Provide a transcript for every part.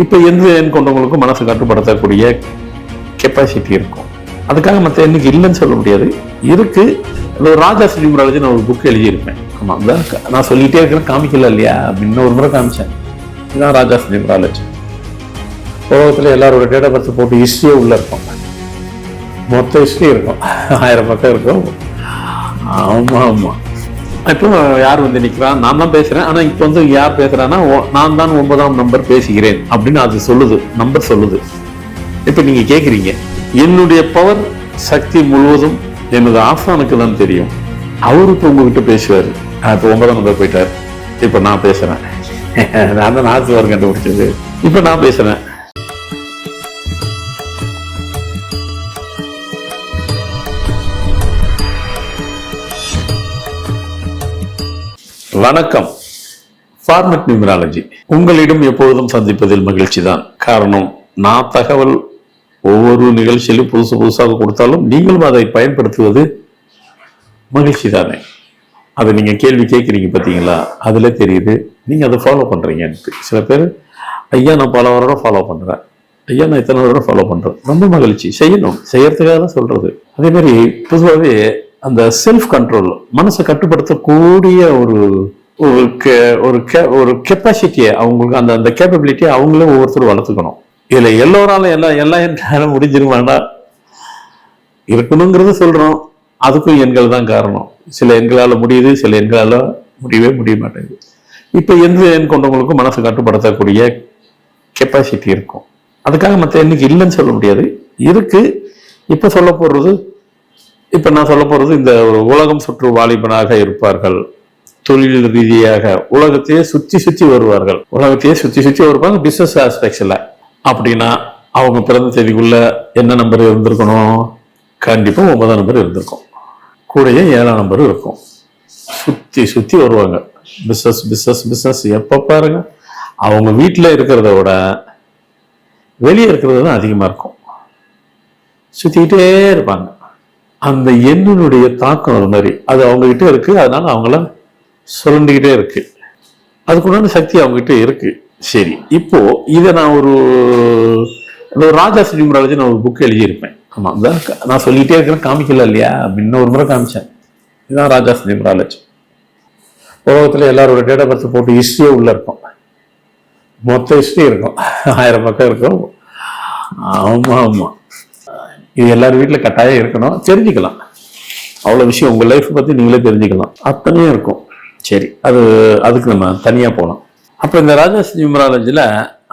இப்போ எந்த எண் கொண்டவங்களுக்கும் மனசு கட்டுப்படுத்தக்கூடிய கெப்பாசிட்டி இருக்கும். அதுக்காக மற்ற எண்ணுக்கு இல்லைன்னு சொல்ல முடியாது, இருக்கு. அது ஒரு ராஜா நியூமராலஜி நான் ஒரு புக் எழுதியிருப்பேன். ஆமாம், நான் சொல்லிட்டே இருக்கிறேன், காமிக்கல இல்லையா? இன்னும் ஒரு முறை காமிச்சேன். இதுதான் ராஜா நியூமராலஜி. உலகத்தில் எல்லாரோட டேட் ஆஃப் பர்த் போட்டு ஹிஸ்ட்ரியே உள்ள இருக்கும், மொத்த ஹிஸ்ட்ரி இருக்கும், 1000 பக்கம் இருக்கும். ஆமாம் ஆமாம். இப்போ யார் வந்து நிற்கிறான், நான் தான் பேசுகிறேன். ஆனால் இப்போ வந்து யார் பேசுகிறான்னா, நான் தான் 9ஆம் நம்பர் பேசுகிறேன் அப்படின்னு அது சொல்லுது, நம்பர் சொல்லுது. இப்போ நீங்கள் கேட்குறீங்க, என்னுடைய பவர் சக்தி முழுவதும் எனது ஆசானுக்கு தான் தெரியும், அவருக்கு உங்ககிட்ட பேசுவார். இப்போ 9ஆம் நம்பர் போயிட்டார், இப்போ நான் பேசுகிறேன். நான் தான் ஆசுவார் கண்டுபிடிச்சது, இப்போ நான் பேசுகிறேன். வணக்கம். Format numerology. உங்களிடம் எப்பொழுதும் சந்திப்பதில் மகிழ்ச்சி தான். காரணம், நான் தகவல் ஒவ்வொரு நிகழ்ச்சியிலும் புதுசு புதுசாக கொடுத்தாலும் நீங்களும் அதை பயன்படுத்துவது மகிழ்ச்சி தானே. அதை நீங்க கேள்வி கேட்குறீங்க பார்த்தீங்களா, அதுல தெரியுது நீங்க அதை ஃபாலோ பண்றீங்க. சில பேர், ஐயா நான் பல வருடம் ஃபாலோ பண்றேன், ஐயா நான் இத்தனை வருடம் ஃபாலோ பண்றேன், ரொம்ப மகிழ்ச்சி. செய்யணும், செய்யறதுக்காக தான் சொல்றது. அதே மாதிரி பொதுவாகவே அந்த செல்ஃப் கண்ட்ரோல், மனசை கட்டுப்படுத்தக்கூடிய ஒரு கெப்பாசிட்டியை அவங்களுக்கு, அந்த கேப்பபிலிட்டியை அவங்களே ஒவ்வொருத்தரும் வளர்த்துக்கணும். இதுல எல்லோராலும் எல்லாம் முடிஞ்சிருமாண்டா இருக்கணுங்கிறது சொல்றோம். அதுக்கும் எண்கள் தான் காரணம். சில எண்களால முடியுது, சில எண்களால முடியவே முடிய மாட்டேங்குது. இப்ப எந்த எண் கொண்டவங்களுக்கும் மனசை கட்டுப்படுத்தக்கூடிய கெப்பாசிட்டி இருக்கும். அதுக்காக மற்ற எண்ணுக்கு இல்லைன்னு சொல்ல முடியாது, இருக்கு. இப்ப நான் சொல்ல போறது இந்த ஒரு உலகம் சுற்று வாலிபனாக இருப்பார்கள். தொழில் ரீதியாக உலகத்தையே சுத்தி வருவார்கள். வருவாங்க பிசினஸ் ஆஸ்பெக்ட்ஸ்ல. அப்படின்னா அவங்க பிறந்த தேதிக்குள்ள என்ன நம்பர் இருந்திருக்கணும்? கண்டிப்பா 9ஆம் நம்பர் இருந்திருக்கும். கூடயே 7ஆம் நம்பர் இருக்கும். சுத்தி வருவாங்க. பிசினஸ் எப்ப பாருங்க, அவங்க வீட்டுல இருக்கிறத விட வெளியே இருக்கிறது தான் அதிகமா இருக்கும். சுத்திக்கிட்டே இருப்பாங்க. அந்த எண்ணினுடைய தாக்கம் அது மாதிரி அது அவங்க கிட்ட இருக்கு. அதனால அவங்கள சுரண்டிக்கிட்டே இருக்கு. அதுக்குண்டான சக்தி அவங்க கிட்ட இருக்கு. சரி, இப்போ இதை நான் ஒரு ராஜா நியூமராலஜி நான் ஒரு புக் எழுதியிருப்பேன். ஆமா, நான் சொல்லிட்டே இருக்கிறேன், காமிக்கல இல்லையா? இன்னும் ஒரு முறை காமிச்சேன். இதுதான் ராஜா நியூமராலஜி. உலகத்துல எல்லாரோட டேட் ஆஃப் பர்த் போட்டு ஹிஸ்ட்ரியே உள்ள இருக்கும், மொத்த ஹிஸ்ட்ரி இருக்கும், 1000 பக்கம் இருக்கும். ஆமா ஆமா. இது எல்லாரும் வீட்டுல கட்டாயம் இருக்கணும், தெரிஞ்சுக்கலாம். அவ்வளவு விஷயம் உங்க லைஃப் பத்தி நீங்களே தெரிஞ்சுக்கலாம், அத்தனையும் இருக்கும். சரி, அதுக்கு நம்ம தனியா போகலாம். அப்ப இந்த ராஜா நியூமராலஜில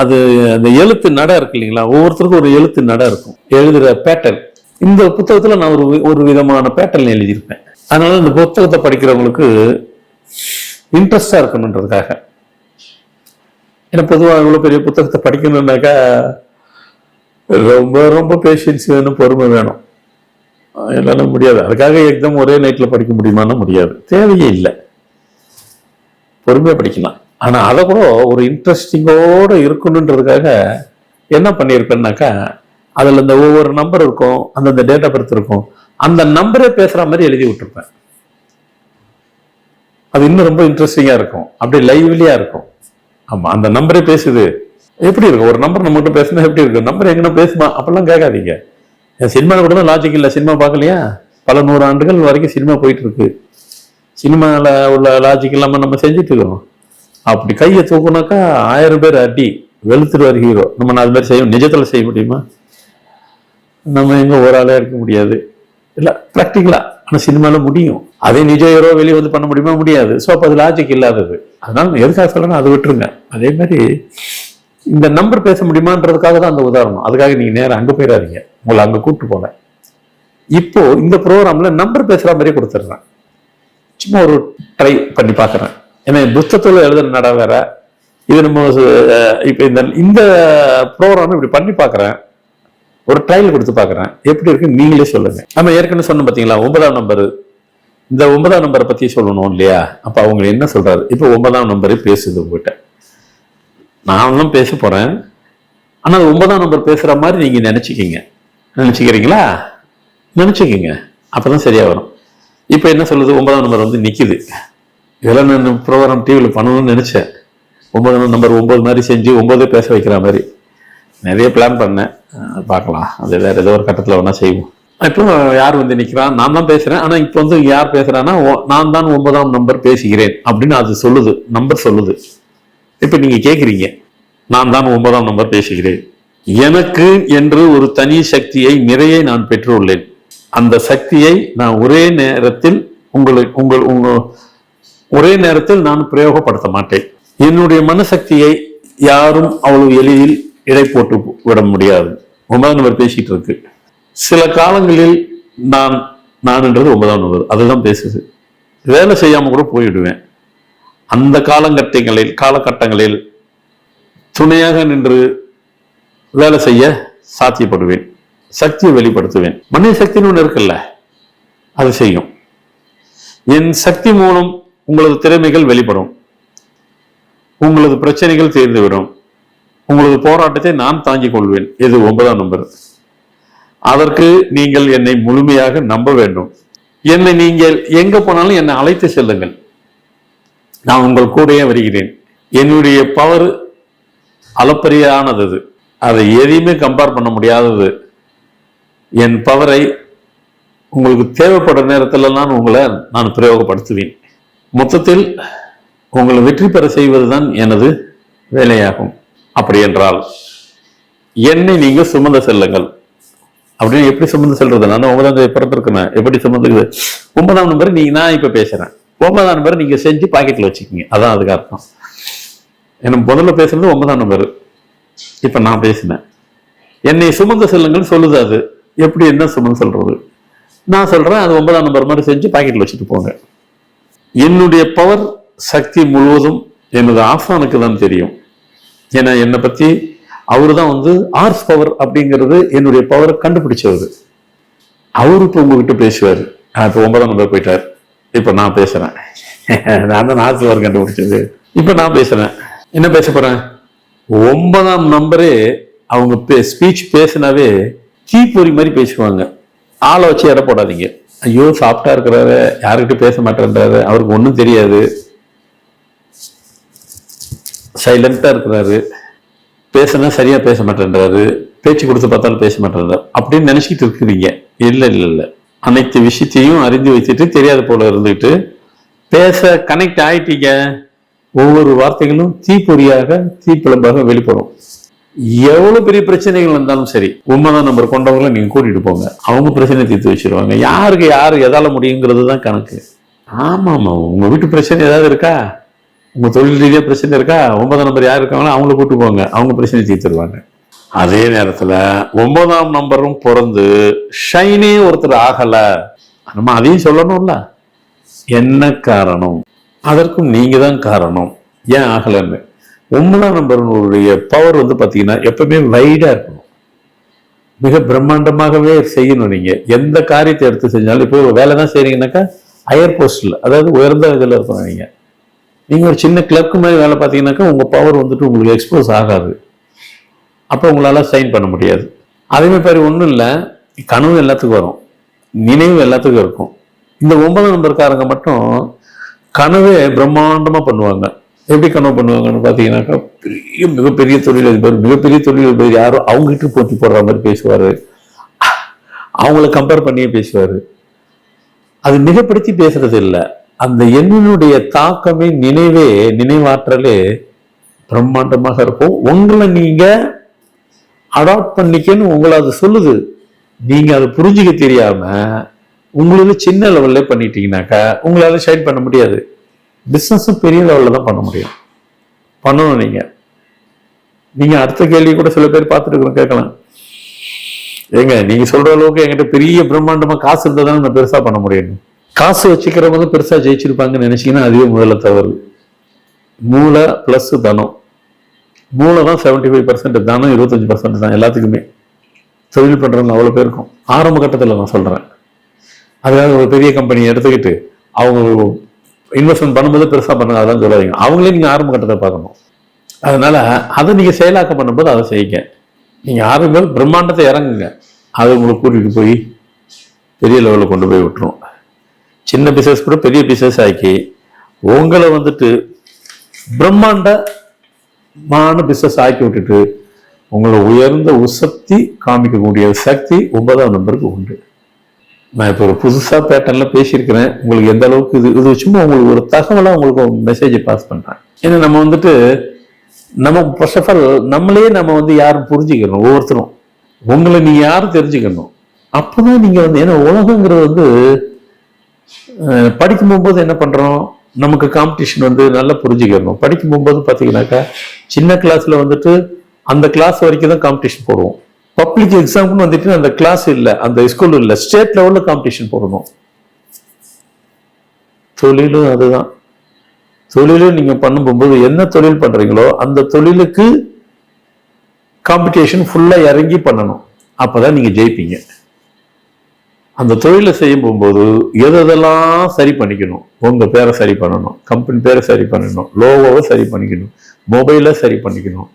அது அந்த எழுத்து நட இருக்கு இல்லைங்களா, ஒவ்வொருத்தருக்கும் ஒரு எழுத்து நட இருக்கும், எழுதுற பேட்டர்ன். இந்த புத்தகத்துல நான் ஒரு விதமான பேட்டர்ன் எழுதியிருப்பேன். அதனால இந்த புத்தகத்தை படிக்கிறவங்களுக்கு இன்ட்ரெஸ்டா இருக்கணுன்றதுக்காக. ஏன்னா பொதுவாக இவ்வளவு பெரிய புத்தகத்தை படிக்கணும்னாக்கா ரொம்ப ரொம்ப பேஷன்ஸ் வேணும், பொறுமை வேணும். எல்லாம் முடியாது. அதுக்காக எக்ஸாம் ஒரே நைட்ல படிக்க முடியுமான்னா முடியாது, தேவையே இல்லை. பொறுமையா படிக்கலாம். ஆனா அதை கூட ஒரு இன்ட்ரெஸ்டிங்கோட இருக்கணுன்றதுக்காக என்ன பண்ணியிருப்பேன்னாக்கா, அதுல இந்த ஒவ்வொரு நம்பர் இருக்கும், அந்தந்த டேட் ஆஃப் பர்த் இருக்கும், அந்த நம்பரே பேசுற மாதிரி எழுதி விட்டுருப்பேன். அது இன்னும் ரொம்ப இன்ட்ரெஸ்டிங்கா இருக்கும், அப்படியே லைவ்லியா இருக்கும். ஆமா, அந்த நம்பரே பேசுது. எப்படி இருக்கும் ஒரு நம்பர் நம்மகிட்ட பேசினா எப்படி இருக்கும்? நம்பர் எங்கன்னா பேசுமா அப்படிலாம் கேட்காதீங்க. சினிமாவில் கூட தான் லாஜிக் இல்லை. சினிமா பார்க்கலையா? பல 100 ஆண்டுகள் வரைக்கும் சினிமா போயிட்டு இருக்கு. சினிமாவில் உள்ள லாஜிக் இல்லாமல் நம்ம செஞ்சுட்டு இருக்கோம். அப்படி கையை தூக்குனாக்கா 1000 பேர் அடி வெளுத்துருவார் ஹீரோ. நம்ம அது மாதிரி செய்ய நிஜத்தில் செய்ய முடியுமா? நம்ம எங்க ஒரு ஆளே இருக்க முடியாது. இல்லை ப்ராக்டிக்கலா. ஆனால் சினிமாவில் முடியும். அதே நிஜ ஹீரோ வெளியே வந்து பண்ண முடியுமா? முடியாது. ஸோ அப்போ அது லாஜிக் இல்லாதது. அதனால எதுக்காக சொல்லணும், அதை விட்டுருங்க. அதே மாதிரி இந்த நம்பர் பேச முடியுமான்றதுக்காக தான் அந்த உதாரணம். அதுக்காக நீங்க நேரம் அங்க போயிடாதீங்க, உங்களை அங்க கூப்பிட்டு போனேன். இப்போ இந்த ப்ரோக்ராம்ல நம்பர் பேசுற மாதிரி கொடுத்துடுறேன். சும்மா ஒரு ட்ரை பண்ணி பாக்குறேன். ஏன்னா புத்தகத்துல எழுதுற நட வேற, இது நம்ம இப்ப இந்த ப்ரோக்ராம் இப்படி பண்ணி பாக்குறேன். ஒரு ட்ரையல் கொடுத்து பாக்குறேன், எப்படி இருக்கு நீங்களே சொல்லுங்க. நம்ம ஏற்கனவே சொன்ன பாத்தீங்களா, 9ஆம் நம்பர். இந்த 9ஆம் நம்பரை பத்தி சொல்லணும் இல்லையா? அப்ப அவங்க என்ன சொல்றாரு, இப்ப 9ஆம் நம்பரே பேசுது உங்ககிட்ட. நானும் பேச போறேன். ஆனா 9ஆம் நம்பர் பேசுற மாதிரி நீங்க நினைச்சுக்கிறீங்களா? நினைச்சுக்கீங்க, அப்பதான் சரியா வரும். இப்ப என்ன சொல்லுது, 9ஆம் நம்பர் வந்து நிக்குது. இதெல்லாம் நான் ப்ரோக்ராம் டிவியில் பண்ணணும்னு நினைச்சேன். 9 நம்பர் 9 மாதிரி செஞ்சு 9 பேச வைக்கிற மாதிரி நிறைய பிளான் பண்ணேன். பார்க்கலாம், அது வேற ஏதோ ஒரு கட்டத்தில் வேணா செய்வோம். இப்போ யார் வந்து நிற்கிறான், நான் தான் பேசுறேன். ஆனால் இப்போ வந்து யார் பேசுறான்னா, நான் தான் 9ஆம் நம்பர் பேசுகிறேன் அப்படின்னு அது சொல்லுது, நம்பர் சொல்லுது. இப்போ நீங்க கேட்குறீங்க, நான் தான் 9ஆம் நம்பர் பேசுகிறேன். எனக்கு என்று ஒரு தனி சக்தியை நிறைய நான் பெற்றுள்ளேன். அந்த சக்தியை நான் ஒரே நேரத்தில் ஒரே நேரத்தில் நான் பிரயோகப்படுத்த மாட்டேன். என்னுடைய மனசக்தியை யாரும் அவ்வளவு எளிதில் இடை போட்டு விட முடியாது. 9ஆம் நம்பர் பேசிட்டு இருக்கு. சில காலங்களில் நான்ன்றது 9ஆம் நம்பர் அதுதான் பேசுது. வேலை செய்யாம கூட போயிடுவேன். அந்த காலகட்டங்களில் துணையாக நின்று வேலை செய்ய சாத்தியப்படுவேன். சக்தியை வெளிப்படுத்துவேன். மனித சக்தின்னு ஒன்று இருக்குல்ல, அது செய்யும். என் சக்தி மூலம் உங்களது திறமைகள் வெளிப்படும். உங்களது பிரச்சனைகள் தீர்ந்துவிடும். உங்களது போராட்டத்தை நான் தாங்கிக் கொள்வேன். இது 9ஆம் நம்பர். அதற்கு நீங்கள் என்னை முழுமையாக நம்ப வேண்டும். என்னை நீங்கள் எங்க போனாலும் என்னை அழைத்து செல்லுங்கள். நான் உங்கள் கூடயே வருகிறேன். என்னுடைய பவர் அளப்பரியானது. அதை எதையுமே கம்பேர் பண்ண முடியாதது. என் பவரை உங்களுக்கு தேவைப்படுற நேரத்தில் நான் பிரயோகப்படுத்துவேன். மொத்தத்தில் உங்களை வெற்றி பெற செய்வதுதான் எனது வேலையாகும். அப்படி என்றால் என்னை நீங்க சுமந்து செல்லுங்கள். அப்படின்னு எப்படி சுமந்து செல்றது? நான் 9ஆம் தேதி பிறந்திருக்கேன். எப்படி சுமந்துக்குது? 9ஆம் நம்பர் நான் இப்ப பேசுறேன். 9ஆம் நம்பர் நீங்க செஞ்சு பாக்கெட்ல வச்சுக்கீங்க. அதான் அதுக்கு அர்த்தம். எனக்கு முதல்ல பேசுறது 9ஆம் நம்பர். இப்ப நான் பேசினேன். என்னை சுமந்து செல்லுங்கள் சொல்லுது. அது எப்படி என்ன சுமந்து சொல்றது? நான் சொல்றேன், அது 9ஆம் நம்பர் மாதிரி செஞ்சு பாக்கெட்ல வச்சுட்டு போங்க. என்னுடைய பவர் சக்தி முழுவதும் எனது ஆசானுக்கு தான் தெரியும். ஏன்னா என்னை பத்தி அவரு தான் வந்து ஆர்ஸ் பவர் அப்படிங்கிறது என்னுடைய பவரை கண்டுபிடிச்சவர். அவரு இப்ப உங்ககிட்ட பேசுவாரு. இப்ப 9ஆம் நம்பர் போயிட்டார். இப்ப நான் பேசுறேன். நான் தான் ஆர்ஸ் பவர் கண்டுபிடிச்சது. இப்ப நான் பேசுறேன். என்ன பேச போறேன்? 9ஆம் நம்பரே அவங்க ஸ்பீச் பேசினாவே தீப்பொறி மாதிரி பேசுவாங்க. ஆளை வச்சு எடை போடாதீங்க. ஐயோ சாப்பிட்டா இருக்கிறாரு, யாருக்கிட்ட பேச மாட்டேன்றாரு, அவருக்கு ஒன்றும் தெரியாது, சைலண்டா இருக்கிறாரு, பேசினா சரியா பேச மாட்டேன்றாரு, பேச்சு கொடுத்து பார்த்தாலும் பேச மாட்டேன்றாரு அப்படின்னு நினைச்சிட்டு இருக்கிறீங்க. இல்லை, அனைத்து விஷயத்தையும் அறிந்து வச்சுட்டு தெரியாத போல இருந்துட்டு பேச கனெக்ட் ஆயிட்டீங்க. ஒவ்வொரு வார்த்தைகளும் தீப்பொறியாக தீப்பிழம்பாக வெளிப்படும். எவ்வளவு பெரிய பிரச்சனைகள் இருந்தாலும் சரி, 9ஆம் நம்பர் கொண்டவங்களை நீங்க கூட்டிட்டு போங்க. அவங்க பிரச்சனை தீர்த்து வச்சிருவாங்க. யாரு எதால முடியுங்கிறது தான் கணக்கு. ஆமா, உங்க வீட்டு பிரச்சனை ஏதாவது இருக்கா? உங்க தொழில் ரீதியா பிரச்சனை இருக்கா? 9ஆம் நம்பர் யார் இருக்காங்களோ அவங்கள கூட்டு போங்க. அவங்க பிரச்சனை தீர்த்துருவாங்க. அதே நேரத்துல 9ஆம் நம்பரும் பிறந்து ஷைனே ஒருத்தர் ஆகல, நம்ம அதையும் சொல்லணும்ல. என்ன காரணம்? அதற்கும் நீங்க தான் காரணம். ஏன் ஆகலன்னு. 9ஆம் நம்பருடைய பவர் வந்து பாத்தீங்கன்னா எப்பவுமே வைடா இருக்கணும். மிக பிரம்மாண்டமாகவே செய்யணும். நீங்க எந்த காரியத்தை எடுத்து செஞ்சாலும், இப்போ வேலை தான் செய்றீங்கன்னாக்கா ஹையர் போஸ்ட்ல, அதாவது உயர்ந்த இதுல இருக்கணும். நீங்க ஒரு சின்ன கிளர்க் மாதிரி வேலை பார்த்தீங்கன்னாக்கா உங்க பவர் வந்துட்டு உங்களுக்கு எக்ஸ்போஸ் ஆகாது. அப்போ உங்களால சைன் பண்ண முடியாது. அதே மாதிரி ஒன்றும் இல்லை, கனவு எல்லாத்துக்கும் வரும், நினைவு எல்லாத்துக்கும் இருக்கும். இந்த 9ஆம் நம்பர்காரங்க மட்டும் கனவே பிரம்மாண்டமா பண்ணுவாங்க. எப்படி கனவு பண்ணுவாங்கன்னு பார்த்தீங்கன்னாக்கா, மிகப்பெரிய தொழிலதிபர் யாரும் அவங்ககிட்ட போட்டி போடுற மாதிரி பேசுவாரு. அவங்கள கம்பேர் பண்ணியே பேசுவாரு. அது மிகப்படுத்தி பேசுறது இல்லை. அந்த எண்ணினுடைய தாக்கமே நினைவாற்றலே பிரம்மாண்டமாக இருக்கும். உங்களை நீங்க அடாப்ட் பண்ணிக்கன்னு உங்களை அது சொல்லுது. நீங்க அதை புரிஞ்சுக்க தெரியாம உங்களுக்கு சின்ன லெவல்ல பண்ணிட்டீங்கன்னாக்கா உங்களால ஷைன் பண்ண முடியாது. பிசினஸும் பெரிய லெவல்ல தான் பண்ண முடியும். பண்ணணும். நீங்க அடுத்த கேள்வி கூட சில பேர் பார்த்துட்டு கேட்கலாம், ஏங்க நீங்க சொல்ற அளவுக்கு என்கிட்ட பெரிய பிரம்மாண்டமா காசு இருந்தா தானே நான் பெருசா பண்ண முடியும். காசு வச்சுக்கிறவங்க பெருசா ஜெயிச்சிருப்பாங்கன்னு நினைச்சீங்கன்னா அதுவே முதல்ல தவறு. மூளை பிளஸ் தனம். மூளை தான் 75%, தனம் 25% தான் எல்லாத்துக்குமே. தொழில் பண்றவங்க அவ்வளவு பேருக்கும் ஆரம்ப கட்டத்தில் நான் சொல்றேன். அதுக்காக ஒரு பெரிய கம்பெனி எடுத்துக்கிட்டு அவங்க இன்வெஸ்ட்மெண்ட் பண்ணும்போது பெருசா பண்ணுங்க அதெல்லாம் சொல்லாதீங்க. அவங்களே நீங்க ஆரம்ப கட்டத்தை பார்க்கணும். அதனால அதை நீங்க செயலாக்கம் பண்ணும்போது அதை செய்யுங்க. நீங்க ஆரம்ப பிரம்மாண்டத்தை இறங்குங்க. அதை உங்களுக்கு கூட்டிட்டு போய் பெரிய லெவலில் கொண்டு போய் விட்டுரும். சின்ன பிசினஸ் கூட பெரிய பிசினஸ் ஆக்கி உங்களை வந்துட்டு பிரம்மாண்ட பிசினஸ் ஆக்கி விட்டுட்டு உங்களை உயர்ந்த உசக்தி காமிக்கக்கூடிய சக்தி 9ஆம் நம்பருக்கு உண்டு. நான் இப்போ ஒரு புதுசாக பேட்டர்ல பேசியிருக்கிறேன். உங்களுக்கு எந்த அளவுக்கு இது சும்மா உங்களுக்கு ஒரு தகவலாக உங்களுக்கு மெசேஜை பாஸ் பண்றேன். ஏன்னா நம்ம ஃபர்ஸ்ட் ஆஃப் ஆல் நம்ம யாரும் புரிஞ்சுக்கணும். ஒவ்வொருத்தரும் உங்களை நீங்க யாரும் தெரிஞ்சுக்கணும். அப்பதான் நீங்க ஏன்னா உலகங்கிறது படிக்கும் போகும்போது என்ன பண்றோம், நமக்கு காம்படிஷன் நல்லா புரிஞ்சுக்கணும். படிக்கும் போகும்போது பாத்தீங்கன்னாக்கா சின்ன கிளாஸ்ல அந்த கிளாஸ் வரைக்கும் தான் காம்படிஷன் போடுவோம். பப்ளிக் எக்ஸாம்னு அந்த கிளாஸ் இல்லை, அந்த ஸ்கூல் இல்லை, ஸ்டேட் லெவல்ல காம்படிஷன் போடணும். தொழிலும் அதுதான். தொழிலும் நீங்க பண்ணும்போது என்ன தொழில் பண்றீங்களோ அந்த தொழிலுக்கு காம்படிஷன் ஃபுல்லா இறங்கி பண்ணணும். அப்பதான் நீங்க ஜெயிப்பீங்க. அந்த தொழிலை செய்யும் போகும்போது எதெல்லாம் சரி பண்ணிக்கணும், உங்க பேரை சரி பண்ணணும், கம்பெனி பேரை சரி பண்ணணும், லோகோவை சரி பண்ணிக்கணும், மொபைலை சரி பண்ணிக்கணும்,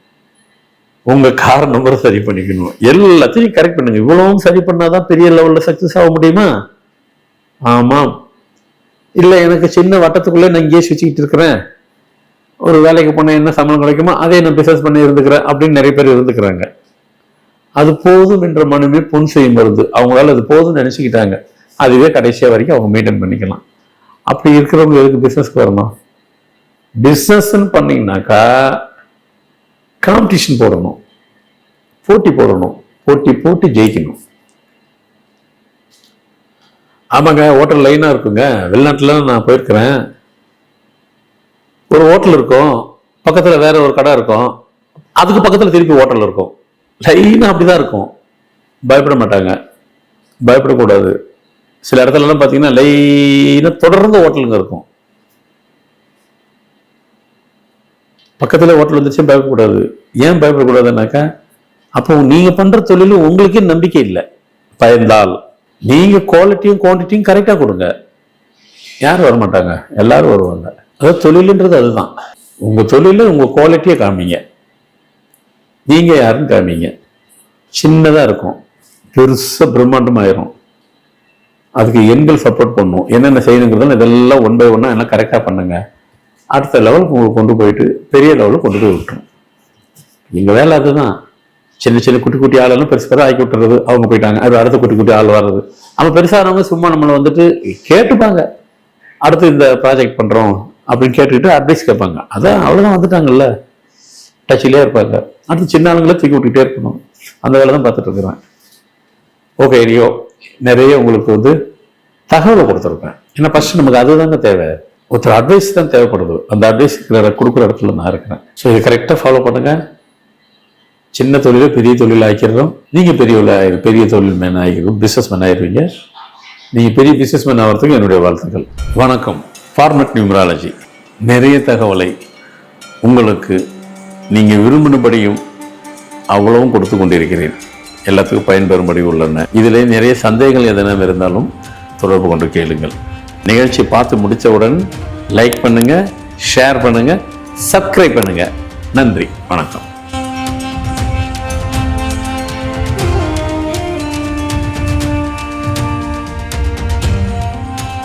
உங்க கார் நம்பரை சரி பண்ணிக்கணும், எல்லாத்தையும் கரெக்ட் பண்ணுங்க. இவ்வளவும் சரி பண்ணாதான் பெரிய லெவல்ல சக்சஸ் ஆக முடியுமா? ஆமாம். இல்லை எனக்கு சின்ன வட்டத்துக்குள்ளே நான் இங்கேயே சுற்றிக்கிட்டு இருக்கிறேன், ஒரு வேலைக்கு போனால் என்ன சம்பளம் கிடைக்குமோ அதே நான் பிசினஸ் பண்ணி இருந்துக்கிறேன் அப்படின்னு நிறைய பேர் இருந்துக்கிறாங்க. அது போதும் என்ற மனுமே பொன் செய்யும் மருந்து. அவங்களால அது போதும்னு நினைச்சுக்கிட்டாங்க. அதுவே கடைசியா வரைக்கும் அவங்க மெயின்டைன் பண்ணிக்கலாம். அப்படி இருக்கிறவங்க எதுக்கு பிசினஸ்க்கு வரணும்? பிசினஸ்ன்னு பண்ணீங்கன்னாக்கா காம்படிஷன் போடணும், போட்டி போடணும், போட்டி ஜெயிக்கணும். ஆமாங்க, ஹோட்டல் லைனா இருக்குங்க. வெளிநாட்டுல நான் போயிருக்கிறேன். ஒரு ஹோட்டல் இருக்கும், பக்கத்துல வேற ஒரு கடை இருக்கும், அதுக்கு பக்கத்துல திருப்பி ஹோட்டல் இருக்கும். லைனா அப்படிதான் இருக்கும். பயப்பட மாட்டாங்க, பயப்படக்கூடாது. சில இடத்துல எல்லாம் பாத்தீங்கன்னா லைனா தொடர்ந்து ஹோட்டலுங்க இருக்கும். பக்கத்துல ஹோட்டல் வந்துச்சு பயப்படக்கூடாது. ஏன் பயப்படக்கூடாதுன்னாக்கா அப்போ நீங்க பண்ற தொழிலும் உங்களுக்கே நம்பிக்கை இல்லை. பயந்தால் நீங்க குவாலிட்டியும் குவான்டிட்டியும் கரெக்டா கொடுங்க, யாரும் வரமாட்டாங்க, எல்லாரும் வருவாங்க. அதாவது தொழிலுன்றது அதுதான். உங்க தொழில உங்க குவாலிட்டியை காமிங்க, நீங்க யாருன்னு காமிங்க. சின்னதா இருக்கும், பெருசா பிரம்மாண்டமாயிரும். அதுக்கு எண்கள் சப்போர்ட் பண்ணும். என்னென்ன செய்யணுங்கிறதுல இதெல்லாம் 1 by 1 எல்லாம் கரெக்டா பண்ணுங்க. அடுத்த லெவலுக்கு உங்களுக்கு கொண்டு போயிட்டு பெரிய லெவலுக்கு கொண்டு போய் விட்டுரும். எங்க வேலை அதுதான். சின்ன சின்ன குட்டி ஆளெல்லாம் பெருசு ஆக்கி விட்டுறது. அவங்க போயிட்டாங்க, அது அடுத்த குட்டி ஆள் வர்றது. அவங்க பெருசானவங்க சும்மா நம்மளை கேட்டுப்பாங்க, அடுத்து இந்த ப்ராஜெக்ட் பண்றோம் அப்படின்னு கேட்டுக்கிட்டு அட்வைஸ் கேட்பாங்க. அதான் அவ்வளவுதான், வந்துட்டாங்கல்ல, டச்சிலே இருப்பாங்க. அடுத்து சின்ன ஆளுங்களை தூக்கி விட்டுக்கிட்டே இருக்கணும். அந்த வேலை தான் பார்த்துட்டு இருக்கிறேன். ஓகே, நிறைய உங்களுக்கு தகவலை கொடுத்துருப்பேன். ஏன்னா ஃபர்ஸ்ட் நமக்கு அதுதாங்க தேவை. ஒருத்தர் அட்வைஸ் தான் தேவைப்படுது. அந்த அட்வைஸ் கொடுக்குற இடத்துல நான் இருக்கிறேன். ஸோ இதை கரெக்டாக ஃபாலோ பண்ணுங்க. சின்ன தொழிலை பெரிய தொழில் ஆக்கிடுறோம். நீங்கள் பெரிய தொழில் மேன் ஆகிடும், பிஸ்னஸ் மேன் ஆகிடுவீங்க. நீங்கள் பெரிய பிஸ்னஸ் மேன் ஆகிறதுக்கு என்னுடைய வாழ்த்துக்கள். வணக்கம். ஃபார்மட் நியூமராலஜி நிறைய தகவலை உங்களுக்கு நீங்கள் விரும்பினபடியும் அவ்வளவும் கொடுத்து கொண்டிருக்கிறேன். எல்லாத்துக்கும் பயன்பெறும்படி உள்ளன. இதில் நிறைய சந்தேகங்கள் எதனா இருந்தாலும் தொடர்பு கொண்டு கேளுங்கள். நிகழ்ச்சி பார்த்து முடித்தவுடன் லைக் பண்ணுங்கள், ஷேர் பண்ணுங்கள், சப்ஸ்கிரைப் பண்ணுங்கள். நன்றி, வணக்கம்.